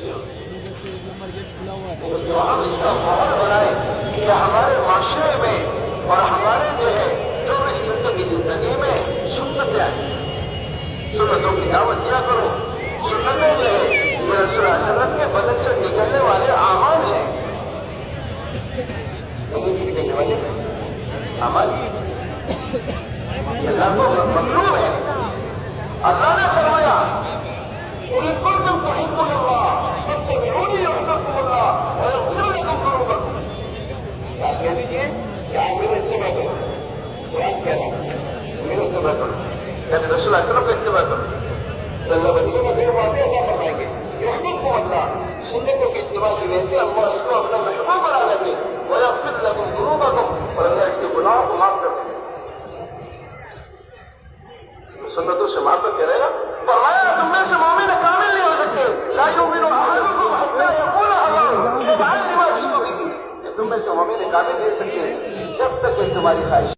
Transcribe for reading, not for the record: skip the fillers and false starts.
تو ہم اس کا ماحول بنائیں کہ ہمارے معاشرے میں اور ہمارے جو ہے 24 گھنٹوں کی زندگی میں سنتیں آئیں. سنتوں کی دعوت دیا کرو. سنتیں جو ہے یہ رسول اللہ علیہ وسلم کے بدن سے نکلنے والے اعمال ہیں. بدن سے نکلنے والے اعمال اللہ کو مطلوب ہے. اللہ نے فرمایا ان کنتم تحبون اللہ فاتبعونی یحببکم اللہ ویغفر لکم ذنوبکم. آپ کہہ دیجیے کہ آپ میرے اتباع کرو. قرآن کہہ رہا ہے میرے اتباع کرو یعنی رسول اللہ علیہ وسلم کو اتباع کرو. تو اللہ بدلے میں پھر واقعی اللہ فرمائیں گے یحببکم اللہ. سنتوں کی اتباع کی وجہ سے اللہ اس کو اپنا محبوب بنا لیں گے ویغفر لکم ذنوبکم اور اللہ اس کے گناہوں کو معاف کر دیں گے. سنتوں سے محبت کرے گا. فرمایا تم میں سے مومن کامل نہیں ہو سکتے. لا یؤمن احدکم حتی یقول هواه تبعا لما جئت به. تم میں سے مومن کامل نہیں ہو سکتے جب تک کہ تمہاری خواہش